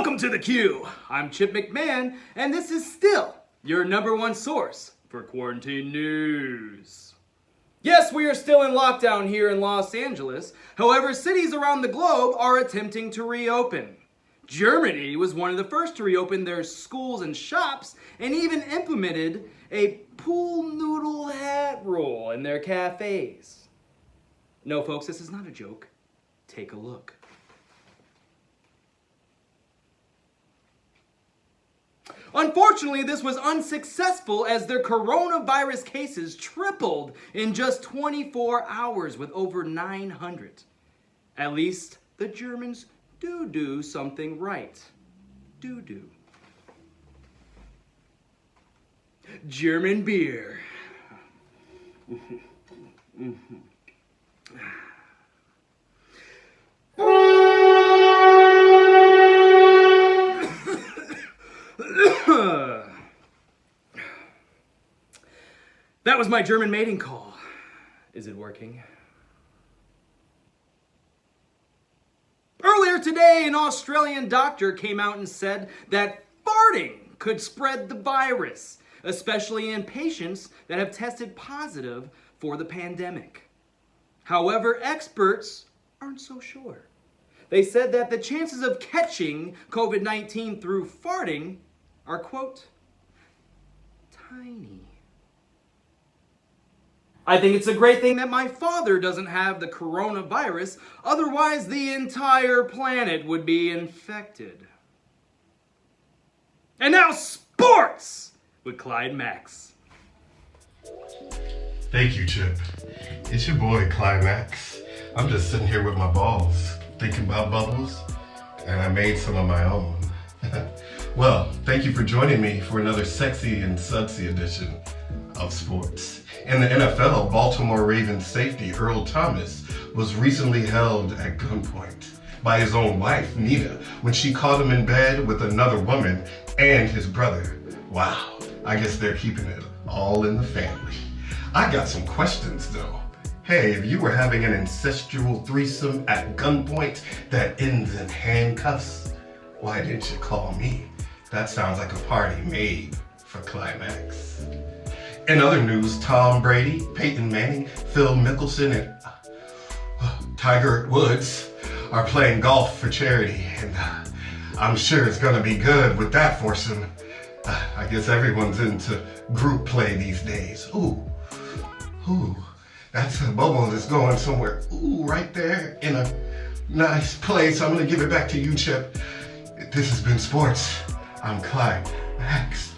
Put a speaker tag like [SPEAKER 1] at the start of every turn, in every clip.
[SPEAKER 1] Welcome to the Q. I'm Chip McMann, and this is still your #1 source for quarantine news. Yes, we are still in lockdown here in Los Angeles. However, cities around the globe are attempting to reopen. Germany was one of the first to reopen their schools and shops and even implemented a pool noodle hat rule in their cafes. No, folks, this is not a joke. Take a look. Unfortunately, this was unsuccessful as their coronavirus cases tripled in just 24 hours with over 900. At least the Germans do something right. Do. German beer. That was my German mating call. Is it working? Earlier today, an Australian doctor came out and said that farting could spread the virus, especially in patients that have tested positive for the pandemic. However, experts aren't so sure. They said that the chances of catching COVID-19 through farting are, quote, tiny. I think it's a great thing that my father doesn't have the coronavirus, otherwise the entire planet would be infected. And now sports with Klyde Max.
[SPEAKER 2] Thank you, Chip. It's your boy, Klyde Max. I'm just sitting here with my balls, thinking about bubbles, and I made some of my own. Well, thank you for joining me for another sexy and sudsy edition of sports. In the NFL, Baltimore Ravens safety Earl Thomas was recently held at gunpoint by his own wife, Nita, when she caught him in bed with another woman and his brother. Wow, I guess they're keeping it all in the family. I got some questions though. Hey, if you were having an incestual threesome at gunpoint that ends in handcuffs, why didn't you call me? That sounds like a party made for Climax. In other news, Tom Brady, Peyton Manning, Phil Mickelson, and Tiger Woods are playing golf for charity, and I'm sure it's gonna be good with that foursome. I guess everyone's into group play these days. Ooh, that's a bubble that's going somewhere. Ooh, right there in a nice place. I'm gonna give it back to you, Chip. This has been sports. I'm Klyde Max.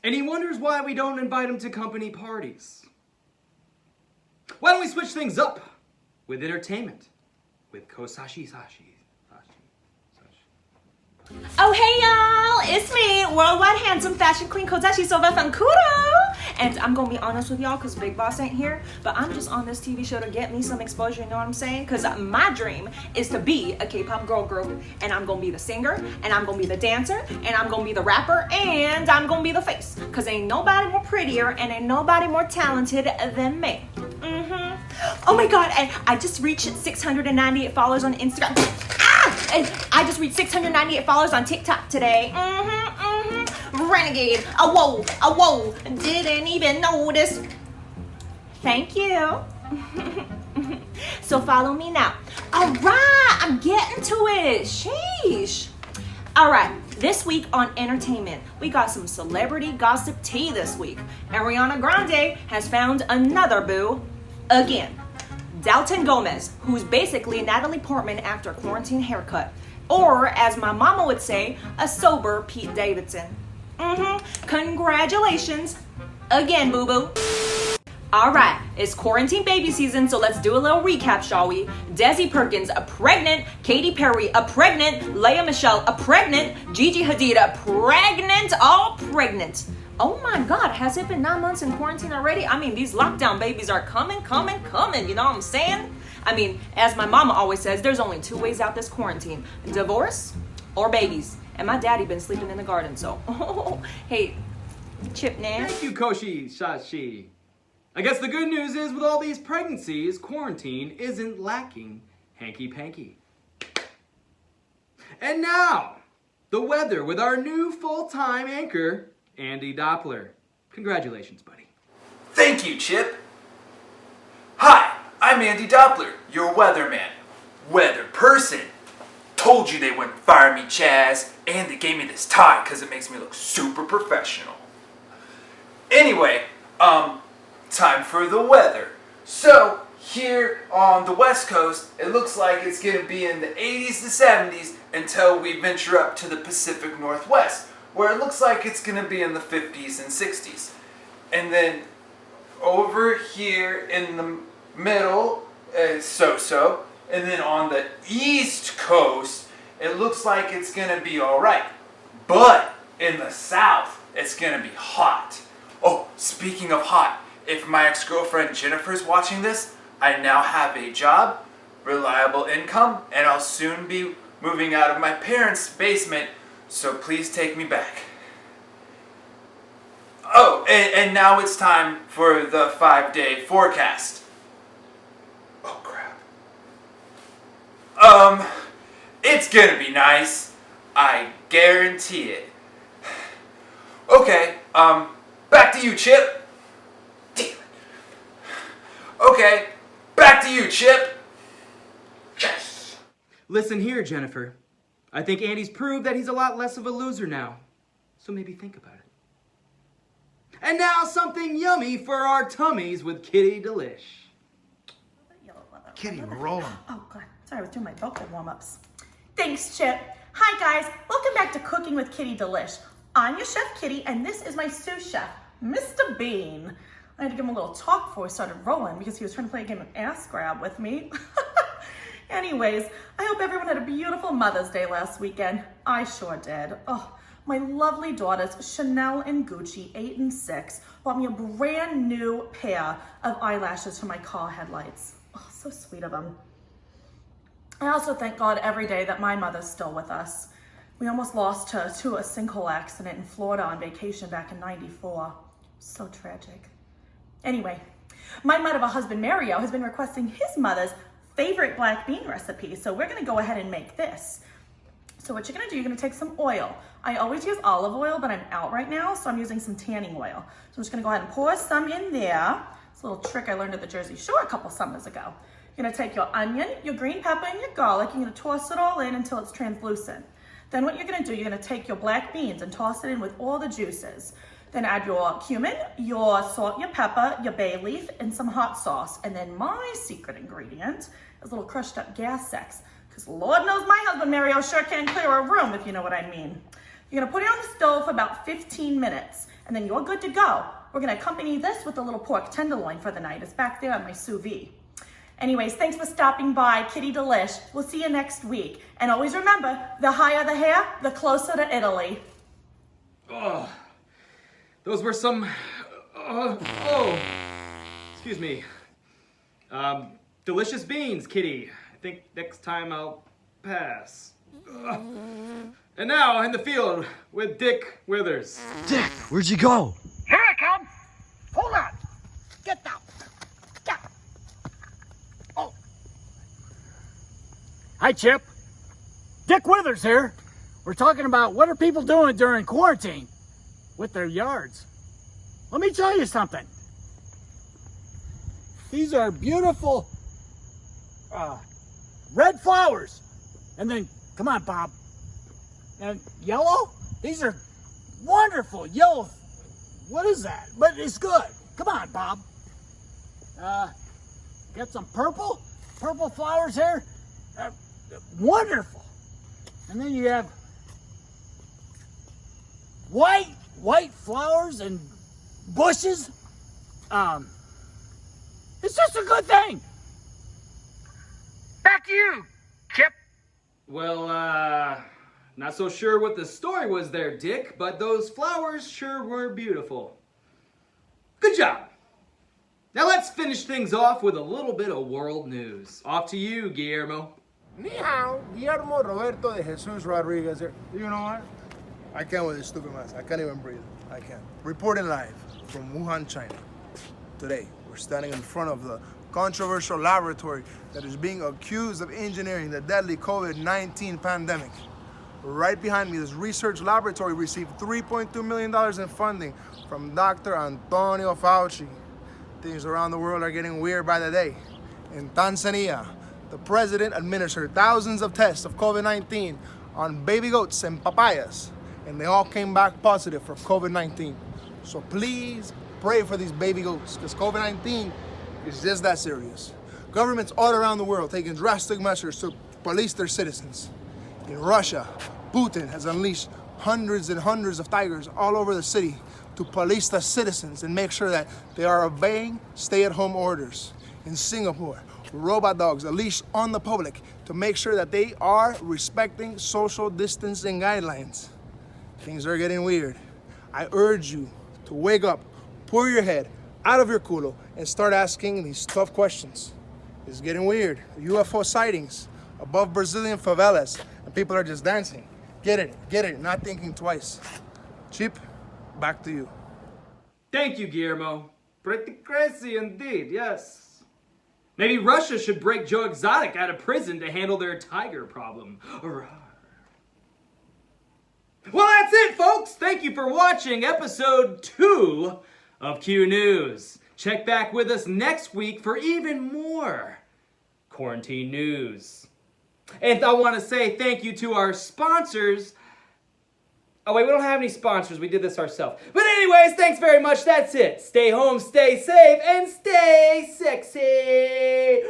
[SPEAKER 1] And he wonders why we don't invite him to company parties. Why don't we switch things up with entertainment with Kosashi Sashi.
[SPEAKER 3] Oh hey y'all, it's me, worldwide handsome fashion queen Kodashi Sova Fancurro. And I'm gonna be honest with y'all cause Big Boss ain't here, but I'm just on this TV show to get me some exposure, you know what I'm saying? Cause my dream is to be a K-pop girl group, and I'm gonna be the singer, and I'm gonna be the dancer, and I'm gonna be the rapper, and I'm gonna be the face. Cause ain't nobody more prettier and ain't nobody more talented than me. Oh my god, and I just reached 698 followers on Instagram. And I just reached 698 followers on TikTok today. Renegade. Whoa. Didn't even notice. Thank you. So follow me now. All right, I'm getting to it. Sheesh. All right, this week on entertainment, we got some celebrity gossip tea this week. Ariana Grande has found another boo again. Dalton Gomez, who's basically Natalie Portman after a quarantine haircut. Or, as my mama would say, a sober Pete Davidson. Congratulations. Again, boo-boo. Alright, it's quarantine baby season, so let's do a little recap, shall we? Desi Perkins, a pregnant. Katy Perry, a pregnant. Lea Michele, a pregnant. Gigi Hadid, a pregnant. All pregnant. Oh my god, has it been 9 months in quarantine already? I mean, these lockdown babies are coming, you know what I'm saying? I mean, as my mama always says, there's only 2 ways out this quarantine. Divorce or babies. And my daddy been sleeping in the garden, so. Hey, Chip Nan.
[SPEAKER 1] Thank you, Koshi Shashi. I guess the good news is with all these pregnancies, quarantine isn't lacking hanky-panky. And now, the weather with our new full-time anchor, Andy Doppler. Congratulations, buddy.
[SPEAKER 4] Thank you, Chip. Hi, I'm Andy Doppler, your weatherman. Weather person. Told you they wouldn't fire me, Chaz, and they gave me this tie because it makes me look super professional. Anyway, time for the weather. So, here on the West Coast, it looks like it's going to be in the 80s to 70s until we venture up to the Pacific Northwest, where it looks like it's going to be in the 50s and 60s. And then over here in the middle, so-so. And then on the East Coast, it looks like it's going to be alright. But in the South, it's going to be hot. Oh, speaking of hot, if my ex-girlfriend Jennifer's watching this, I now have a job, reliable income, and I'll soon be moving out of my parents' basement, so please take me back. Oh, and now it's time for the 5-day forecast. Oh, crap. It's gonna be nice. I guarantee it. Okay, back to you, Chip. Damn it. Okay, back to you, Chip. Yes.
[SPEAKER 1] Listen here, Jennifer. I think Andy's proved that he's a lot less of a loser now. So maybe think about it. And now something yummy for our tummies with Kitty Delish.
[SPEAKER 5] Kitty, we're rolling.
[SPEAKER 3] Oh, God. Sorry, I was doing my vocal warm-ups. Thanks, Chip. Hi, guys. Welcome back to Cooking with Kitty Delish. I'm your chef, Kitty, and this is my sous chef, Mr. Bean. I had to give him a little talk before we started rolling because he was trying to play a game of ass grab with me. Anyways, I hope everyone had a beautiful Mother's Day last weekend. I sure did. Oh, my lovely daughters, Chanel and Gucci, 8 and 6, bought me a brand new pair of eyelashes for my car headlights. Oh, so sweet of them. I also thank God every day that my mother's still with us. We almost lost her to a sinkhole accident in Florida on vacation back in '94. So tragic. Anyway, my mother husband Mario has been requesting his mother's favorite black bean recipe, so we're gonna go ahead and make this. So what you're gonna do, you're gonna take some oil. I always use olive oil, but I'm out right now, so I'm using some tanning oil. So I'm just gonna go ahead and pour some in there. It's a little trick I learned at the Jersey Shore a couple summers ago. You're gonna take your onion, your green pepper, and your garlic. You're gonna toss it all in until it's translucent. Then what you're gonna do, you're gonna take your black beans and toss it in with all the juices. Then add your cumin, your salt, your pepper, your bay leaf, and some hot sauce. And then my secret ingredient is a little crushed up gas sex. Because Lord knows my husband Mario sure can clear a room, if you know what I mean. You're gonna put it on the stove for about 15 minutes, and then you're good to go. We're gonna accompany this with a little pork tenderloin for the night. It's back there on my sous vide. Anyways, thanks for stopping by, Kitty Delish. We'll see you next week. And always remember, the higher the hair, the closer to Italy.
[SPEAKER 1] Oh, those were some, excuse me. Delicious beans, Kitty. I think next time I'll pass. And now in the field with Dick Withers.
[SPEAKER 5] Dick, where'd you go?
[SPEAKER 6] Here I come! Hold on! Get down! Yeah. Oh. Hi, Chip. Dick Withers here. We're talking about what are people doing during quarantine with their yards. Let me tell you something. These are beautiful red flowers. And then, come on, Bob. And yellow? These are wonderful yellow. What is that? But it's good. Come on, Bob. Got some purple flowers here. Wonderful. And then you have white flowers and bushes. It's just a good thing. Back to you, Chip.
[SPEAKER 1] Well, not so sure what the story was there, Dick, but those flowers sure were beautiful. Good job. Now let's finish things off with a little bit of world news. Off to you, Guillermo.
[SPEAKER 7] Ni hao, Guillermo Roberto de Jesus Rodriguez here. You know what? I can't with this stupid mask. I can't even breathe. I can't. Reporting live from Wuhan, China. Today, we're standing in front of the controversial laboratory that is being accused of engineering the deadly COVID-19 pandemic. Right behind me, this research laboratory received $3.2 million in funding from Dr. Antonio Fauci. Things around the world are getting weird by the day. In Tanzania, the president administered thousands of tests of COVID-19 on baby goats and papayas, and they all came back positive for COVID-19. So please pray for these baby goats, because COVID-19 is just that serious. Governments all around the world taking drastic measures to police their citizens. In Russia, Putin has unleashed hundreds and hundreds of tigers all over the city to police the citizens and make sure that they are obeying stay-at-home orders. In Singapore, robot dogs are leashed on the public to make sure that they are respecting social distancing guidelines. Things are getting weird. I urge you to wake up, pull your head out of your culo, and start asking these tough questions. It's getting weird. UFO sightings above Brazilian favelas, and people are just dancing. Get it, not thinking twice. Chip, back to you.
[SPEAKER 1] Thank you, Guillermo. Pretty crazy indeed, yes. Maybe Russia should break Joe Exotic out of prison to handle their tiger problem. Well, that's it, folks. Thank you for watching episode 2 of Q News. Check back with us next week for even more quarantine news. And I want to say thank you to our sponsors. Oh wait, we don't have any sponsors. We did this ourselves. But anyways, thanks very much. That's it. Stay home, stay safe, and stay sexy.